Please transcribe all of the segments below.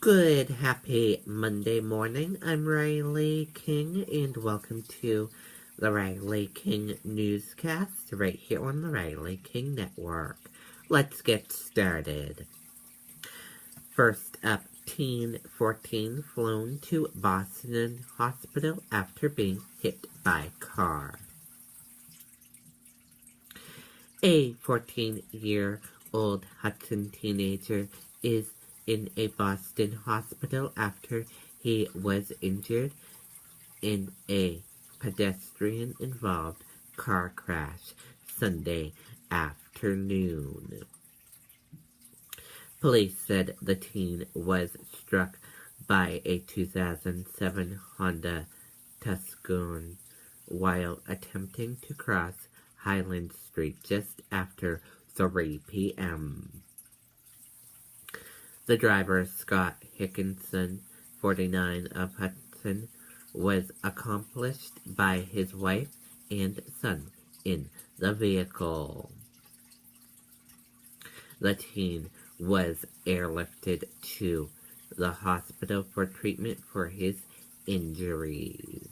Good, happy Monday morning. I'm Riley King, and welcome to the Riley King Newscast right here on the Riley King Network. Let's get started. First up, teen 14 flown to Boston hospital after being hit by car. A 14-year-old Hudson teenager is in a Boston hospital after he was injured in a pedestrian-involved car crash Sunday afternoon. Police said the teen was struck by a 2007 Honda Tucson while attempting to cross Highland Street just after 3 p.m. The driver, Scott Hickinson, 49, of Hudson, was accompanied by his wife and son in the vehicle. The teen was airlifted to the hospital for treatment for his injuries.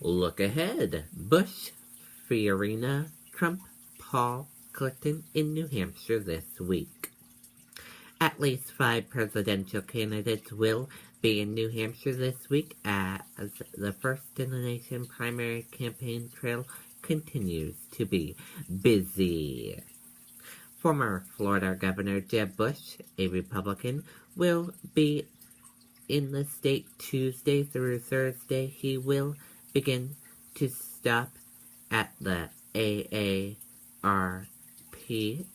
Look ahead. Bush, Fiorina, Trump, Paul, Clinton in New Hampshire this week. At least 5 presidential candidates will be in New Hampshire this week as the first-in-the-nation primary campaign trail continues to be busy. Former Florida Governor Jeb Bush, a Republican, will be in the state Tuesday through Thursday. He will begin to stop at the AARP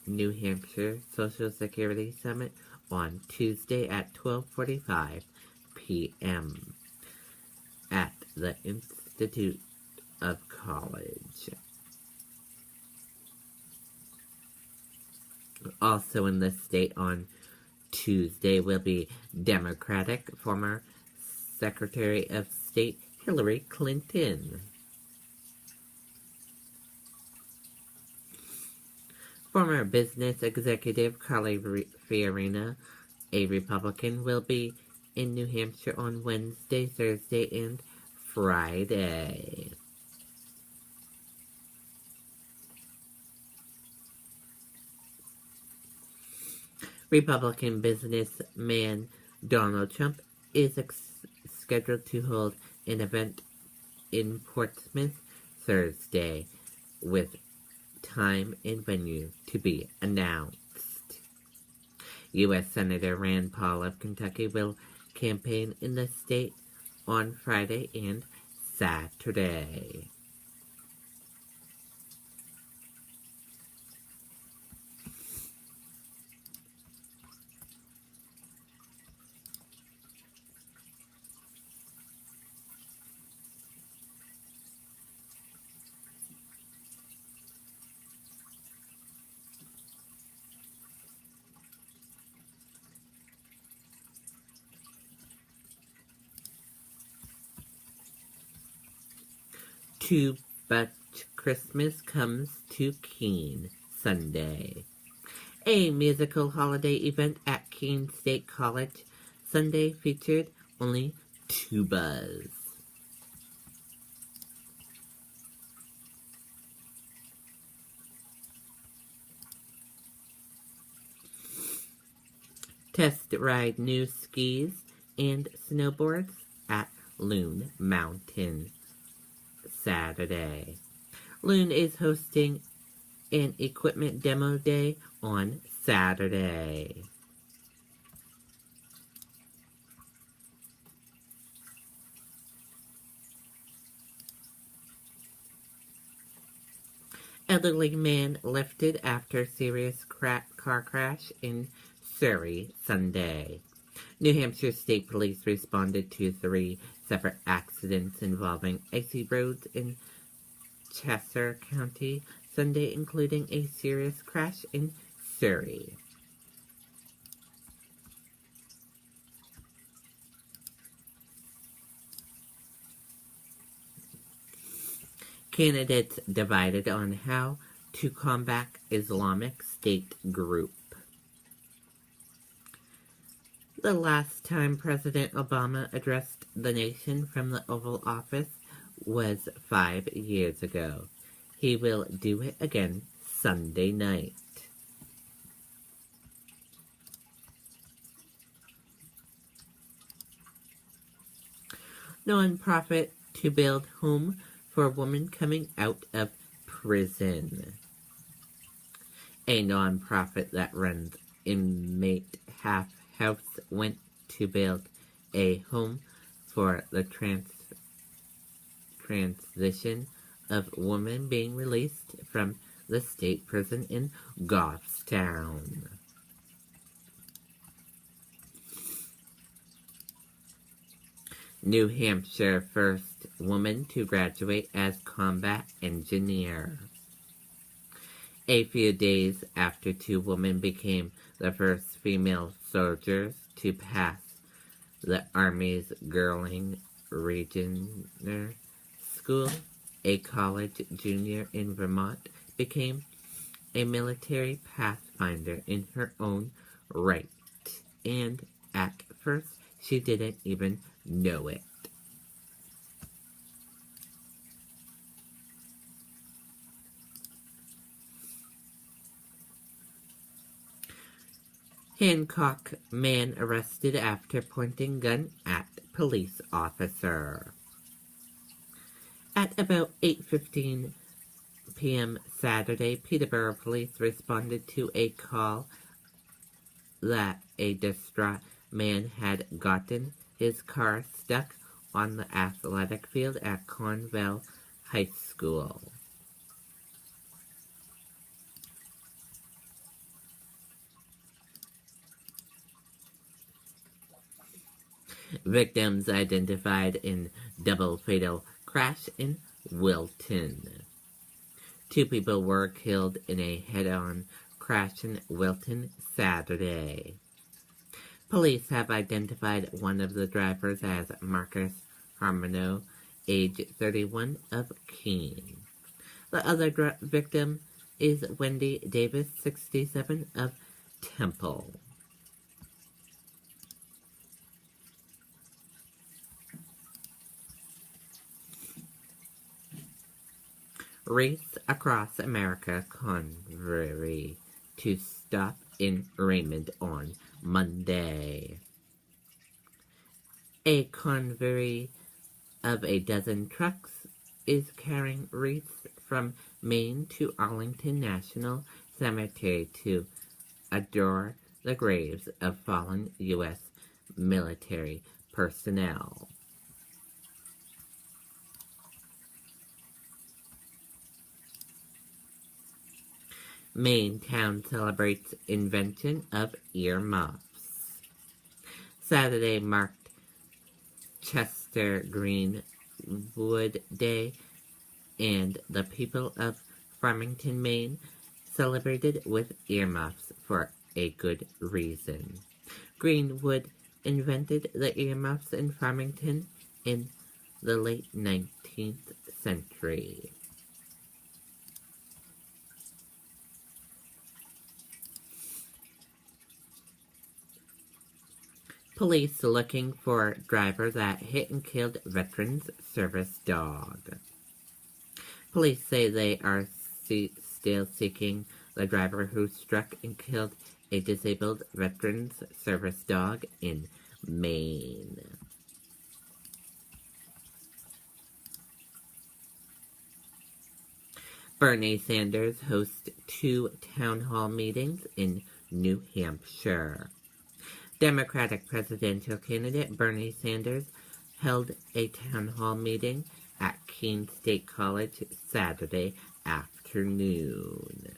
New Hampshire Social Security Summit on Tuesday at 12:45 p.m. at the Institute of College. Also in the state on Tuesday will be Democratic former Secretary of State Hillary Clinton. Former business executive Carly Fiorina, a Republican, will be in New Hampshire on Wednesday, Thursday, and Friday. Republican businessman Donald Trump is scheduled to hold an event in Portsmouth Thursday with time and venue to be announced. U.S. Senator Rand Paul of Kentucky will campaign in the state on Friday and Saturday. But Christmas Comes to Keene Sunday. A musical holiday event at Keene State College Sunday featured only tubas. Test ride new skis and snowboards at Loon Mountain Saturday. Loon is hosting an equipment demo day on Saturday. Elderly man lifted after serious car crash in Surrey Sunday. New Hampshire State Police responded to 3 separate accidents involving icy roads in Chester County Sunday, including a serious crash in Surrey. Candidates divided on how to combat Islamic State group. The last time President Obama addressed the nation from the Oval Office was 5 years ago. He will do it again Sunday night. Nonprofit to build home for woman coming out of prison. A nonprofit that runs inmate half house went to build a home for the transition of women being released from the state prison in Goffstown. New Hampshire first woman to graduate as combat engineer. A few days after 2 women became the first female soldiers to pass the Army's Girling Regional School, a college junior in Vermont became a military pathfinder in her own right, and at first she didn't even know it. Hancock man arrested after pointing gun at police officer. At about 8:15 p.m. Saturday, Peterborough police responded to a call that a distraught man had gotten his car stuck on the athletic field at Conville High School. Victims identified in double fatal crash in Wilton. 2 people were killed in a head-on crash in Wilton Saturday. Police have identified one of the drivers as Marcus Harmono, age 31, of Keene. The other victim is Wendy Davis, 67, of Temple. Race across America convoy to stop in Raymond on Monday. A convoy of a dozen trucks is carrying wreaths from Maine to Arlington National Cemetery to adore the graves of fallen U.S. military personnel. Maine town celebrates invention of earmuffs. Saturday marked Chester Greenwood Day, and the people of Farmington, Maine celebrated with earmuffs for a good reason. Greenwood invented the earmuffs in Farmington in the late 19th century. Police looking for driver that hit and killed Veterans Service dog. Police say they are still seeking the driver who struck and killed a disabled Veterans Service dog in Maine. Bernie Sanders hosts 2 town hall meetings in New Hampshire. Democratic presidential candidate Bernie Sanders held a town hall meeting at Keene State College Saturday afternoon.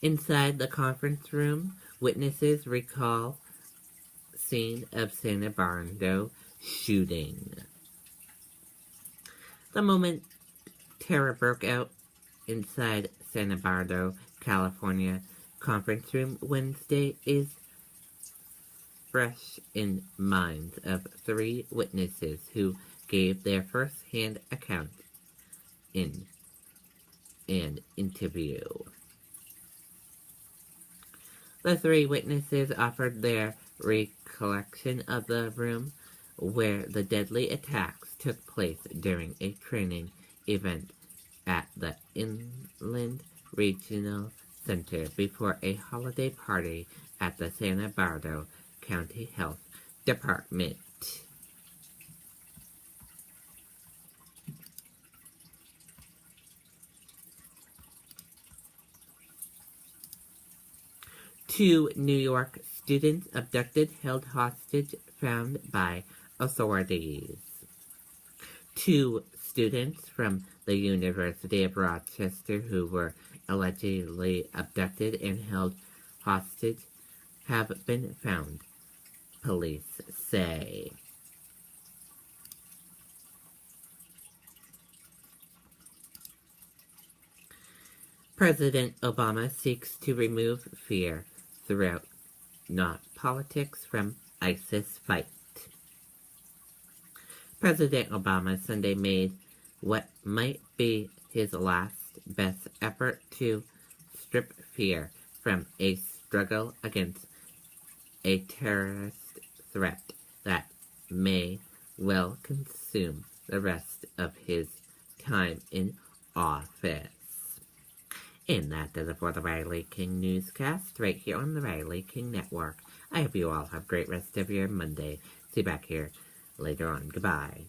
Inside the conference room, witnesses recall scene of Santa Barbara shooting. The moment terror broke out inside Santa Barbara, California conference room Wednesday is fresh in minds of 3 witnesses who gave their first-hand account in an interview. The 3 witnesses offered their recollection of the room where the deadly attacks took place during a training event at the Inland Regional Center before a holiday party at the Santa Barbara County Health Department. Two New York students abducted, held hostage, found by authorities. 2 students from the University of Rochester who were allegedly abducted and held hostage have been found, police say. President Obama seeks to remove fear throughout not politics from ISIS fight. President Obama Sunday made what might be his last best effort to strip fear from a struggle against a terrorist threat that may well consume the rest of his time in office. And that does it for the Riley King Newscast, right here on the Riley King Network. I hope you all have a great rest of your Monday. See you back here later on. Goodbye.